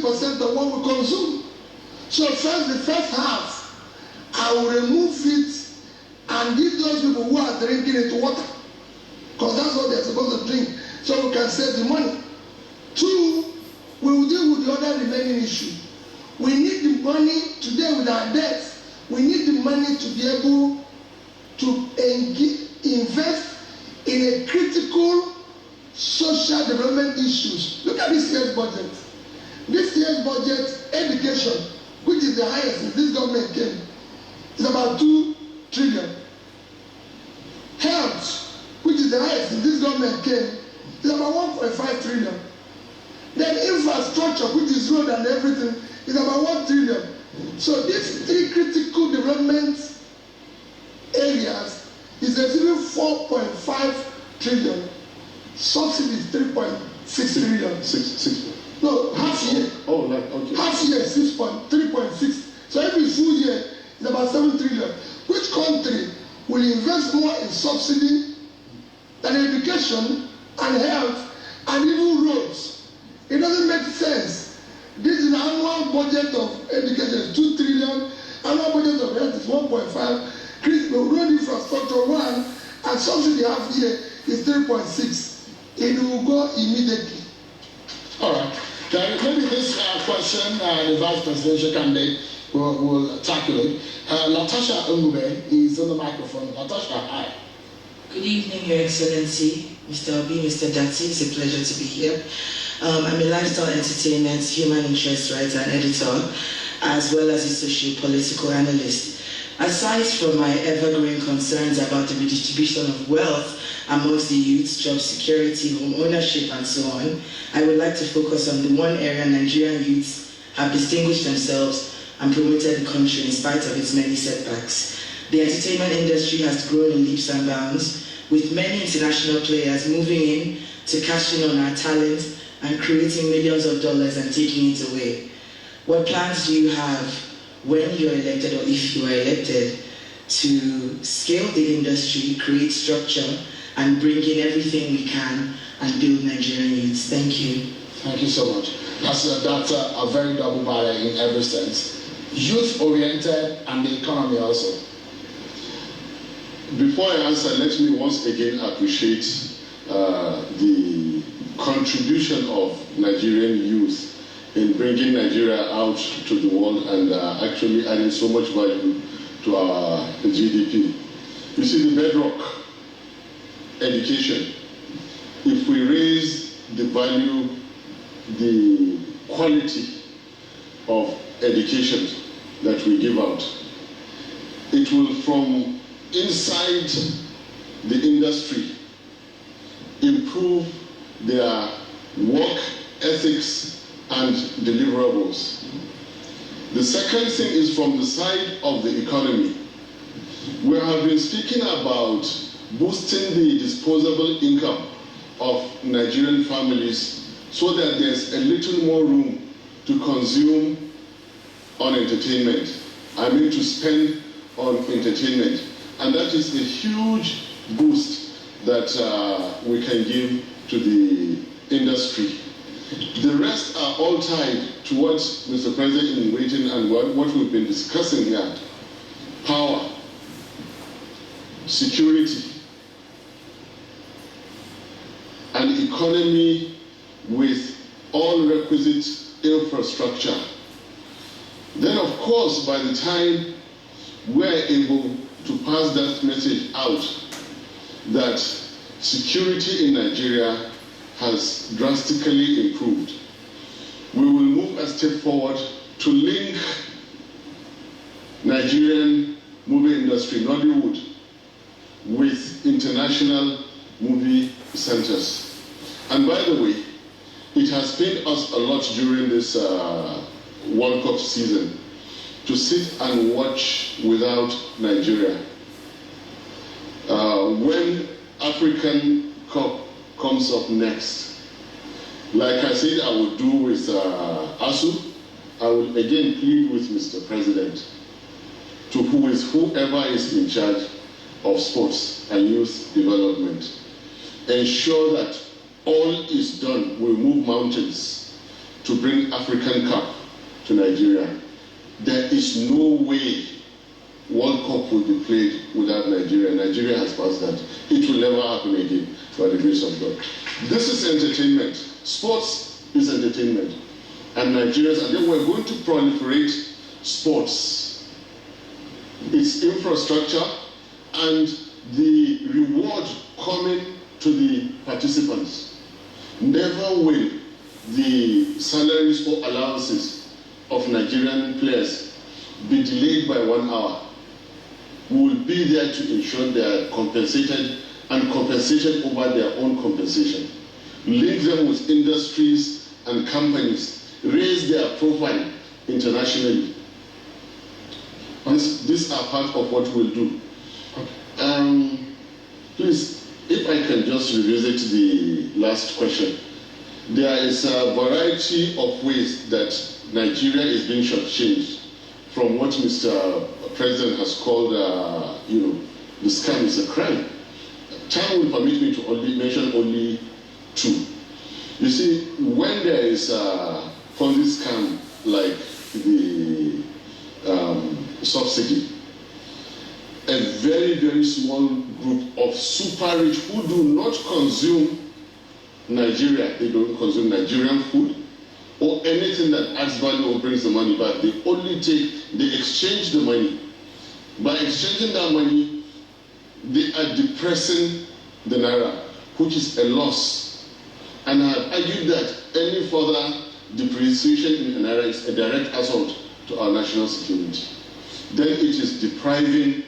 50% of what we consume. So first, the first half, I will remove it and give those people who are drinking it water, because that's what they're supposed to drink, so we can save the money. 2, we will deal with the other remaining issue. We need the money today with our debts. We need the money to be able to invest in a critical social development issues. Look at this year's budget. This year's budget, education, which is the highest since this government came, is about 2 trillion. Health, which is the highest since this government came, is about 1.5 trillion. Then infrastructure, which is road and everything, is about 1 trillion. So these 3 critical development areas is receiving 4.5 trillion. Subsidy is 3.6 trillion. Six. No, half year. Oh, like, okay. Half year, 3.6. So every full year is about 7 trillion. Which country will invest more in subsidy than education and health and even roads? It doesn't make sense. This is the annual budget of education, 2 trillion. Annual budget of health is 1.5. Road infrastructure 1, and subsidy half year is 3.6. It will go immediately. All right. Maybe this question, the vice presidential candidate will tackle it. Natasha Umube is on the microphone. Natasha, hi. Good evening, Your Excellency, Mr. Obi, Mr. Dati. It's a pleasure to be here. I'm a lifestyle entertainment, human interest writer and editor, as well as a socio-political analyst. Aside from my ever-growing concerns about the redistribution of wealth amongst the youth, job security, home ownership, and so on, I would like to focus on the one area Nigerian youths have distinguished themselves and promoted the country in spite of its many setbacks. The entertainment industry has grown in leaps and bounds, with many international players moving in to cash in on our talent and creating millions of dollars and taking it away. What plans do you have when you're elected, or if you are elected, to scale the industry, create structure, and bring in everything we can and build Nigerian youths? Thank you. Thank you so much. That's a very double barrel in every sense. Youth-oriented and the economy also. Before I answer, let me once again appreciate the contribution of Nigerian youth in bringing Nigeria out to the world and actually adding so much value to our GDP. You see, the bedrock, education. If we raise the value, the quality of education that we give out, it will from inside the industry improve their work ethics and deliverables. The second thing is from the side of the economy. We have been speaking about boosting the disposable income of Nigerian families so that there's a little more room to consume on entertainment. I mean to spend on entertainment. And that is a huge boost that we can give to the industry. The rest are all tied to what Mr. President is waiting and what we've been discussing here. Power, security, an economy with all requisite infrastructure. Then, of course, by the time we're able to pass that message out that security in Nigeria has drastically improved, we will move a step forward to link Nigerian movie industry, Nollywood, with international movie centers. And by the way, it has pained us a lot during this World Cup season to sit and watch without Nigeria. When African Cup comes up next, like I said I would do with ASU, I will again plead with Mr. President to whoever is in charge of sports and youth development, ensure that all is done. We move mountains to bring African Cup to Nigeria. There is no way World Cup will be played without Nigeria. Nigeria has passed that. It will never happen again by the grace of God. This is entertainment. Sports is entertainment. And Nigerians, and then we're going to proliferate sports. Its infrastructure and the reward coming to the participants. Never will the salaries or allowances of Nigerian players be delayed by 1 hour. We will be there to ensure they are compensated and compensated over their own compensation. Link them with industries and companies, raise their profile internationally. These are part of what we'll do. Please, if I can just revisit the last question. There is a variety of ways that Nigeria is being shortchanged from what Mr. President has called, the scam is a crime. Time will permit me to mention only two. You see, when there is a Ponzi scam like the subsidy, a very, very small group of super rich who do not consume Nigeria, they don't consume Nigerian food or anything that adds value or brings the money back. They only they exchange the money. By exchanging that money, they are depressing the Naira, which is a loss. And I have argued that any further depreciation in the Naira is a direct assault to our national security. Then it is depriving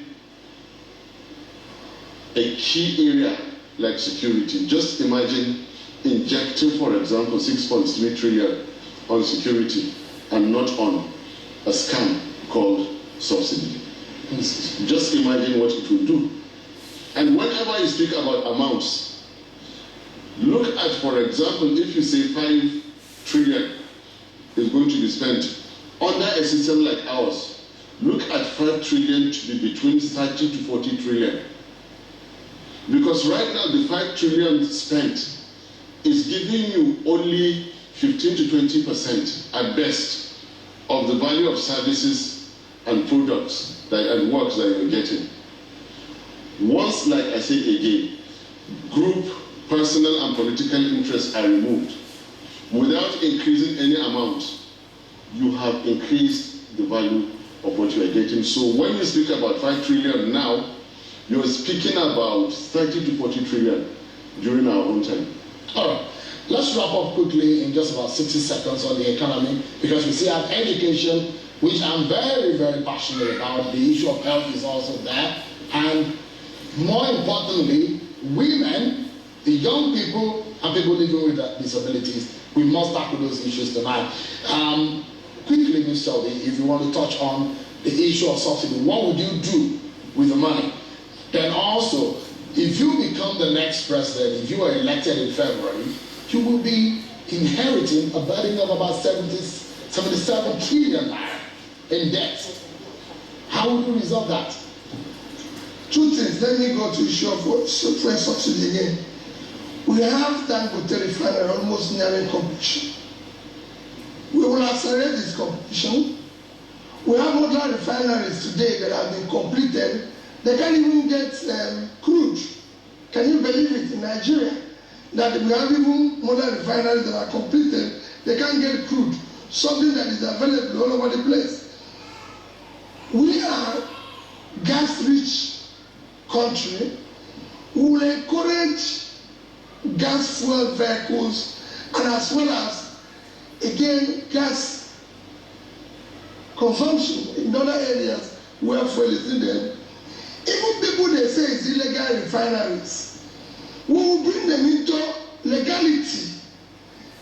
a key area like security. Just imagine injecting, for example, 6.3 trillion on security and not on a scam called subsidy. Just imagine what it will do. And whenever you speak about amounts, look at, for example, if you say 5 trillion is going to be spent under a system like ours, look at 5 trillion to be between 30 to 40 trillion. Because right now the 5 trillion spent is giving you only 15 to 20% at best of the value of services and products and works that you're getting. Once, like I said again, group, personal and political interests are removed, without increasing any amount, you have increased the value of what you are getting. So when you speak about 5 trillion now, you're speaking about 30 to 40 trillion during our own time. All right, let's wrap up quickly in just about 60 seconds on the economy, because we see our education, which I'm very, very passionate about. The issue of health is also there. And more importantly, women, the young people, and people living with disabilities, we must tackle those issues tonight. Quickly, Mr. Obi, if you want to touch on the issue of subsidy, what would you do with the money? Then also, if you become the next president, if you are elected in February, you will be inheriting a burden of about 77 trillion in debt. How will you resolve that? Two things. Let me go to the issue of subsidy again. We have Dangote refinery almost nearing completion. We will accelerate this completion. We have other refineries today that have been completed. They can't even get crude. Can you believe it in Nigeria? That we have even modern refineries that are completed, they can't get crude. Something that is available all over the place. We are gas-rich country. We will encourage gas fuel vehicles and as well as, again, gas consumption in other areas where fuel is needed. Even people they say it's illegal refineries, we will bring them into legality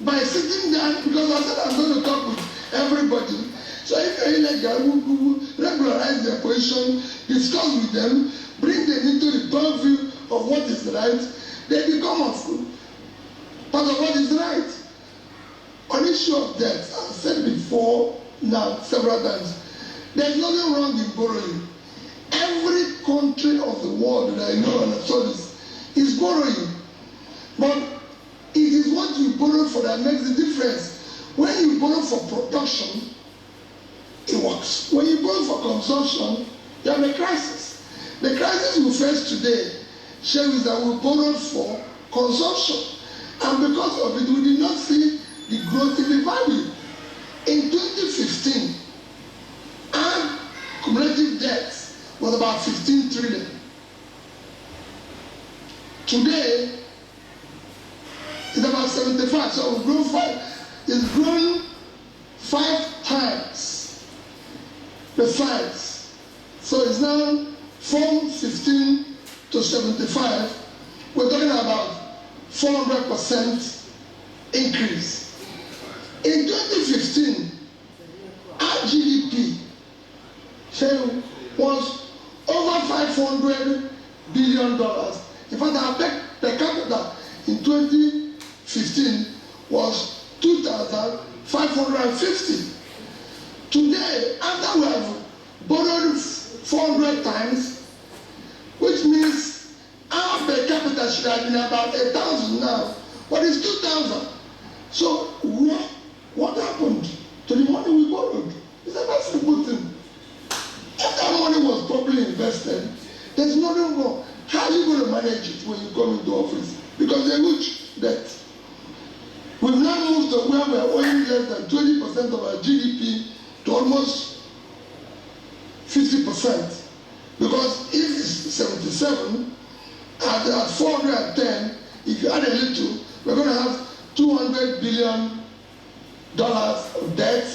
by sitting down, because I said I'm going to talk with everybody. So if they're illegal, we will regularize their position, discuss with them, bring them into the purview of what is right. They become part of what is right. On the issue of debt, I've said before now several times, there's nothing wrong in borrowing. Every country of the world that I know and have saw this is borrowing. But it is what you borrow for that makes the difference. When you borrow for production, it works. When you borrow for consumption, you have a crisis. The crisis we face today shows that we borrowed for consumption, and because of it, we did not see the growth in the value. In 2015, our cumulative debt was about 15 trillion. Today, it's about 75. So it's grown 5 times the size. So it's now from 15 to 75. We're talking about 400% increase. In 2015, our GDP was over $500 billion. In fact, our per capita in 2015 was 2,550. Today, after we have borrowed 400 times, which means our per capita should have been about 1,000 now, but it's 2,000. So what happened to the money we borrowed? It's a very simple thing. If that money was properly invested, there's nothing wrong. How are you going to manage it when you come into office? Because they're huge debt. We've now moved to where we're owing less than 20% of our GDP to almost 50%. Because if it's 77, at 410, if you add a little, we're going to have $200 billion of debt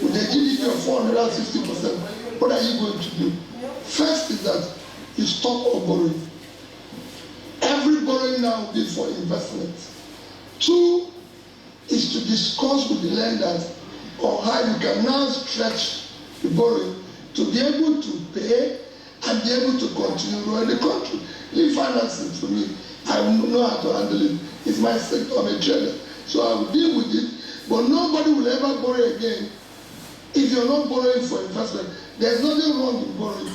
with a GDP of 460%. What are you going to do? First is that you stop all borrowing. Every borrowing now will be for investment. 2 is to discuss with the lenders on how you can now stretch the borrowing to be able to pay and be able to continue growing the country. Leave financing for me. I know how to handle it. It's my sector. I'm a trader. So I will deal with it. But nobody will ever borrow again if you're not borrowing for investment. There's nothing wrong in borrowing.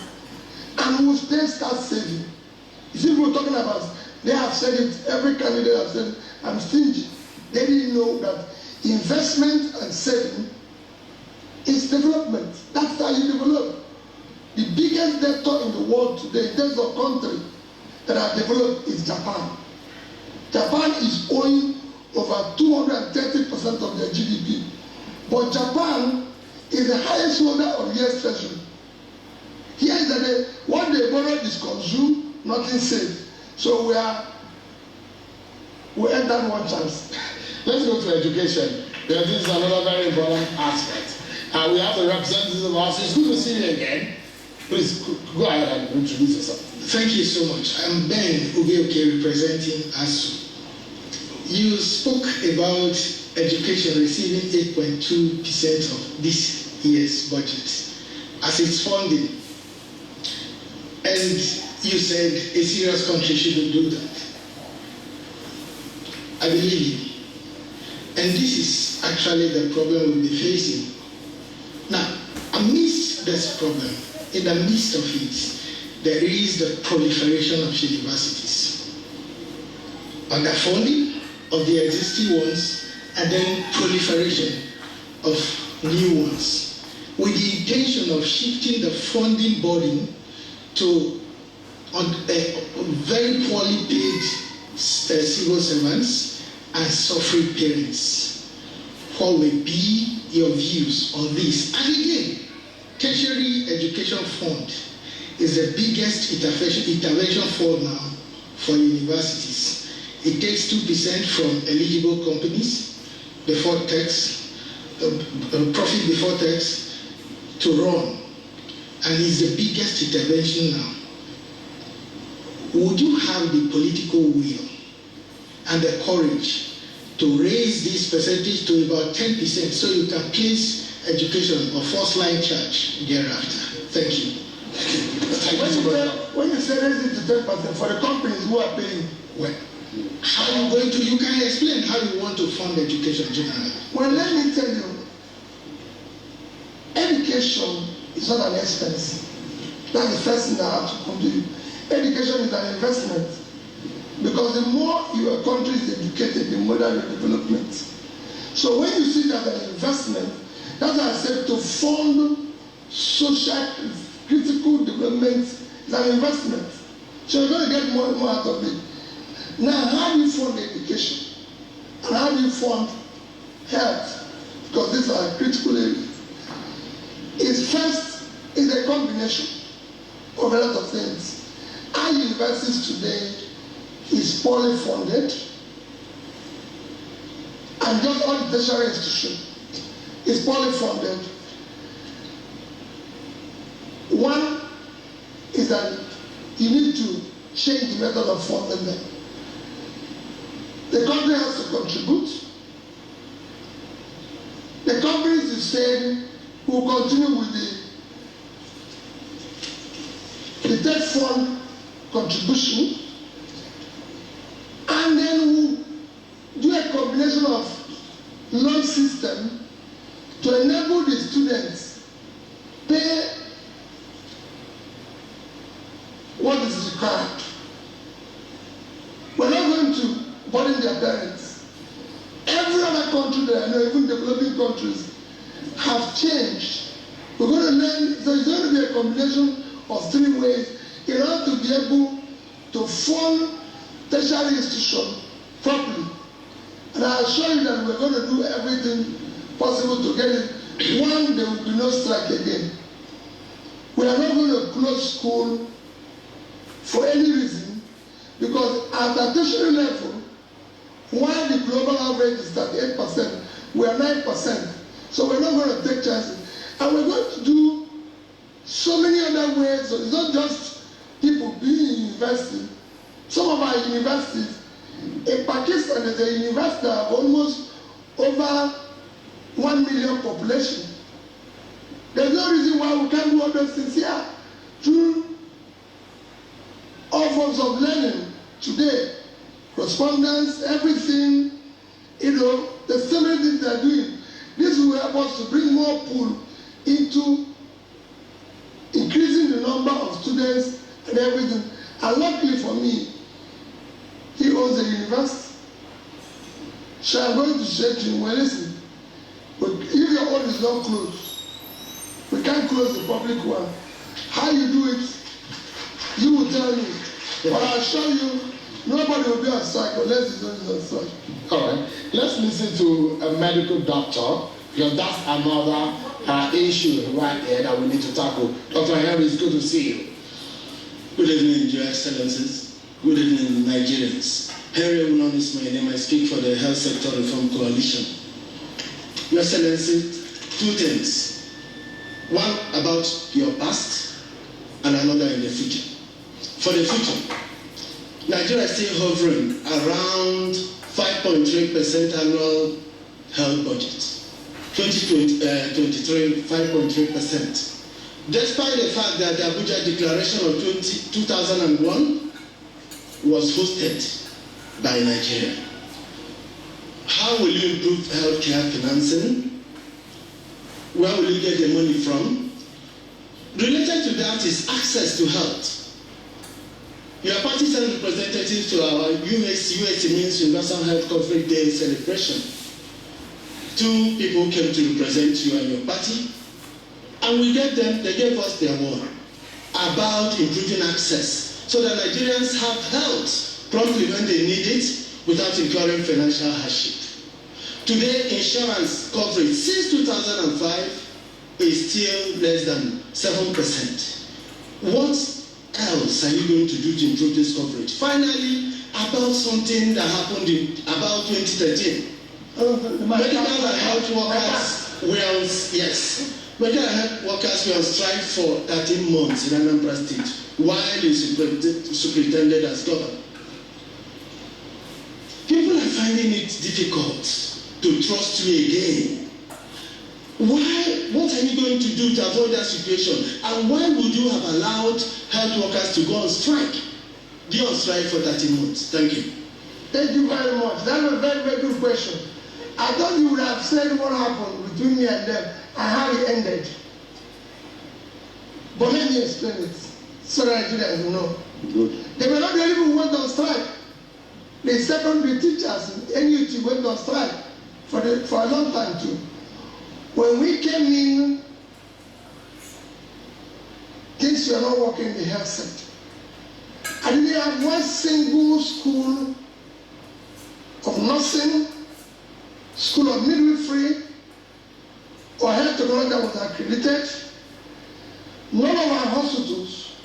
And we'll then start saving. You see, we're talking about, they have said it, every candidate has said, I'm stingy. They didn't know that investment and saving is development. That's how you develop. The biggest debtor in the world today, in terms of country that are developed, is Japan. Japan is owing over 230% of their GDP. But Japan is the highest holder of US Treasury. Here is that what they borrow is consumed, nothing saved. So we entered one chance. Let's go to education, because this is another very important aspect. We have the representative of us. It's good to see you again. Please go ahead and introduce yourself. Thank you so much. I'm Ben Ugeoke representing ASU. You spoke about education receiving 8.2% of this year's budget as its funding. And you said a serious country shouldn't do that. I believe you. And this is actually the problem we'll be facing. Now, amidst this problem, in the midst of it, there is the proliferation of universities. Underfunding of the existing ones, and then proliferation of new ones, with the intention of shifting the funding burden to very poorly paid civil servants and suffering parents. What will be your views on this? And again, Tertiary Education Fund is the biggest intervention fund now for universities. It takes 2% from eligible companies before tax, profit before tax, to run, and is the biggest intervention now. Would you have the political will and the courage to raise this percentage to about 10% so you can place education or first line charge thereafter? Thank you. When you say raise it to 10% for the companies who are paying, well, how are you going to, you can explain how you want to fund education generally. Well, let me tell you, education is not an expense. That's the first thing I have to come to you. Education is an investment. Because the more your country is educated, the more your development. So when you see that an investment, that's why I said to fund social critical development is an investment. So you're going to get more and more out of it. Now, how do you fund education? And how do you fund health? Because these are critical areas. It's first is a combination of a lot of things. Our universities today is poorly funded, and just all the tertiary institutions is poorly funded. One is that you need to change the method of funding them. The country has to contribute. The companies you said will continue with the debt fund contribution, and then we'll do a combination of loan system to enable the students pay what is required. We're not going to burden their parents. Every other country that I know, even developing countries, have changed. We're going to learn, so it's going to be a combination of three ways in order to be able to fund tertiary institutions properly. And I assure you that we're going to do everything possible to get it. One, there will be no strike again. We are not going to close school for any reason, because at the tertiary level, while the global average is 38%, we are 9%. So we're not going to take chances. And we're going to do so many other ways. So it's not just people being in university. Some of our universities, in Pakistan, there's a university that have almost over 1 million population. There's no reason why we can't do all those things here. Through all forms of learning today, correspondence, everything, there's so many things they're doing. This will help us to bring more pool into increasing the number of students and everything. And luckily for me, he owns a university. So I'm going to say to him, well, listen, but if your own is not closed, we can't close the public one. How you do it, you will tell me. But I'll show you, nobody will be on strike unless it's on strike. All right, let's listen to a medical doctor, because that's another issue right there that we need to tackle. Dr. Henry, it's good to see you. Good evening, Your Excellencies. Good evening, Nigerians. Henry Ewunon is my name. I speak for the Health Sector Reform Coalition. Your Excellencies, two things. One about your past and another in the future. For the future, Nigeria is still hovering around 5.3% annual health budget. 2023, 5.3%. Despite the fact that the Abuja Declaration of 2001 was hosted by Nigeria. How will you improve healthcare financing? Where will you get the money from? Related to that is access to health. Your party sent representatives to our UAC means Universal Health Coverage Day celebration. Two people came to represent you and your party, and they gave us their word about improving access so that Nigerians have health promptly when they need it without incurring financial hardship. Today, insurance coverage since 2005 is still less than 7%. What else are you going to do to improve this coverage? Finally, about something that happened in about 2013. Medical and health workers medical and health workers were on strike for 13 months in Anambra State while the superintendent has governed. People are finding it difficult to trust you again. What are you going to do to avoid that situation? And why would you have allowed health workers to go on strike? Be on strike for 13 months. Thank you. Thank you very much. That's a very, very good question. I thought you would have said what happened between me and them and how it ended. But let me explain it so that Nigerians will know. Good. They were not the only people who went on strike. The secondary teachers in NUT went on strike. for a long time too. When we came in, things were not working in the health sector. I didn't have one single school of nursing, school of midwifery, or health technology that was accredited. None of our hospitals,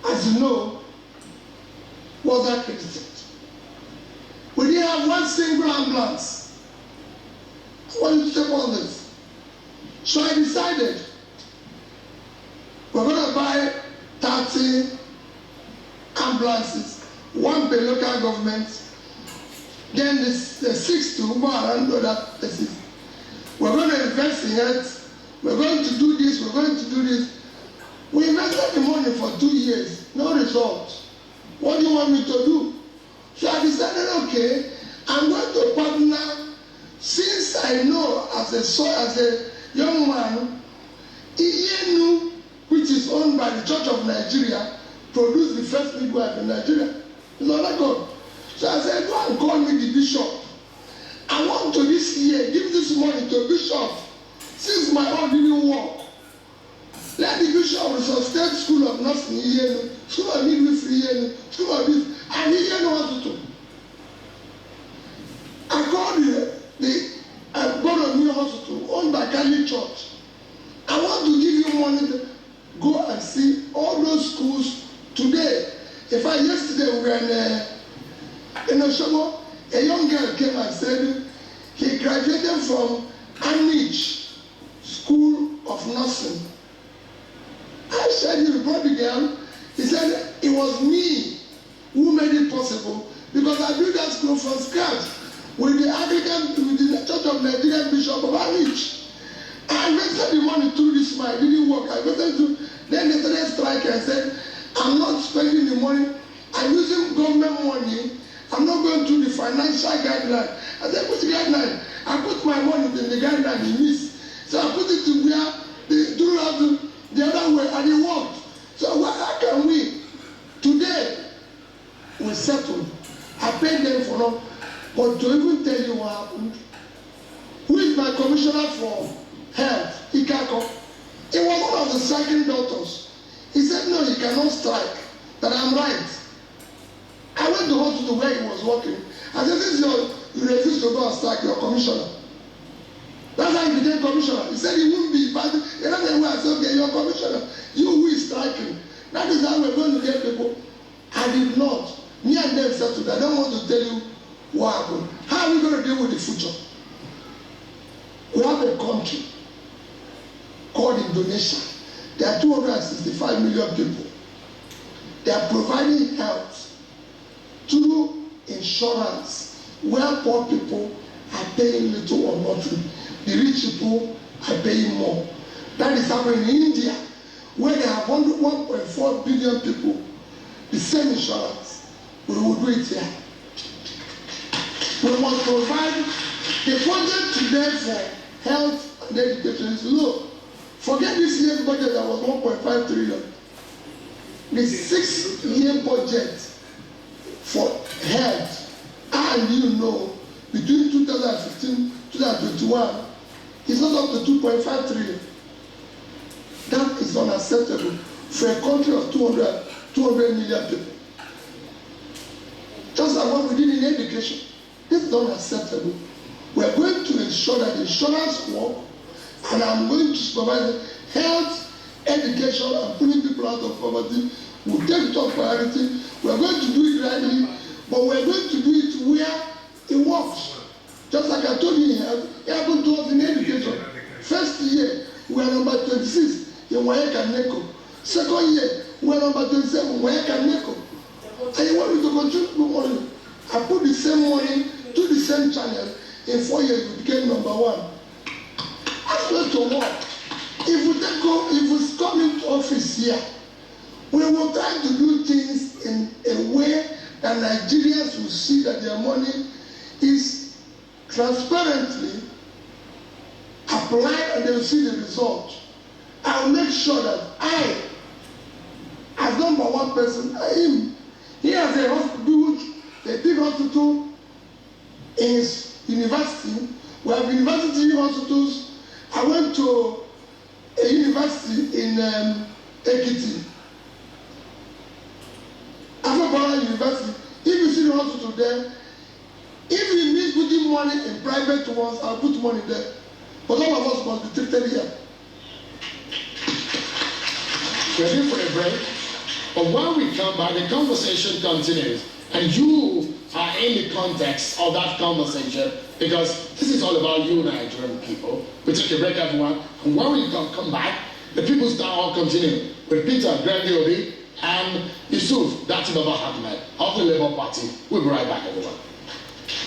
as you know, was accredited. We didn't have one single ambulance. I want you to take on this. So I decided we're going to buy 30 ambulances, one per local government, then the 6 to move around other places. We're going to invest in it. We're going to do this. We're going to do this. We invested the money for 2 years, no result. What do you want me to do? So I decided, okay, I'm going to partner, since I know as a young man, Iyenu, which is owned by the Church of Nigeria, produced the first midwife in Nigeria. It's not like God. So I said, go and call me the bishop. I want to this year give this money to bishop, since my own didn't work. Let the bishop resuscitate school of nursing Iyenu, school of midwifery Iyenu, school of this, and Iyenu hospital. I called the Boromir Hospital, owned by Catholic Church. I want to give you money to go and see all those schools today. In fact, yesterday we were in Oshogo. A young girl came and said he graduated from Anich School of Nursing. I said, you brought the girl. He said, it was me who made it possible because I built that school from scratch with the Church of Nigeria Bishop of Anich. I invested the money through this money. It didn't work. I invested to, then they started striking and said, I'm not spending the money. I'm using government money. I'm not going through the financial guideline. I said, put the guideline. I put my money in the guideline in this. So I put it to where they do the other way and it worked. So how can we? Today, we settled. I paid them for now. But to even tell you what happened, who is my commissioner for health, Ikako? He was one of the striking doctors. He said, no, you cannot strike. That I'm right. I went to hospital where he was working. I said, this is you refuse to go and strike your commissioner. That's how he became commissioner. He said he wouldn't be, but another way I said, okay, you're commissioner. You who is striking. That is how we're going to get people. I did not. Me and them settled. I don't want to tell you what happened. How are we going to deal with the future? We have a country called Indonesia. There are 265 million people. They are providing health through insurance, where poor people are paying little or nothing. The rich people are paying more. That is happening in India, where they have 1.4 billion people. The same insurance. We will do it here. We must provide the budget today for health and education is low. Forget this year's budget that was 1.5 trillion. The 6-year budget for health, and you know, between 2015 2021, is not up to 2.5 trillion. That is unacceptable for a country of 200 million people. Just like what we did in education. This is unacceptable. We are going to ensure that insurance work, and I'm going to supervise health, education, and putting people out of poverty. We'll take top priority. We are going to do it rightly, but we are going to do it where it works. Just like I told you, it happened to us in education. First year, we are number 26 in WAEC and NECO. Second year, we are number 27 in WAEC and NECO. And you want me to continue money? I put the same money to the same channel. In 4 years, we became number 1. That's going to work. If we come into office here, we will try to do things in a way that Nigerians will see that their money is transparently applied and they will see the result. I will make sure that I, as number 1 person, he has a hospital, a big hospital in his university. We have university hospitals. I went to a university in Ekiti. After University, if you see the hospital there, if you need putting money in private ones, I'll put money there. But all of us must be treated here. We're here for a break. But when we come back, the conversation continues. And you are in the context of that conversation because this is all about you, Nigerian people. We take a break, everyone. And when we come back, the People's Town Hall continue with Peter Gregory Obi and Yusuf Dati Baba Ahmed of the Labour Party. We'll be right back, everyone.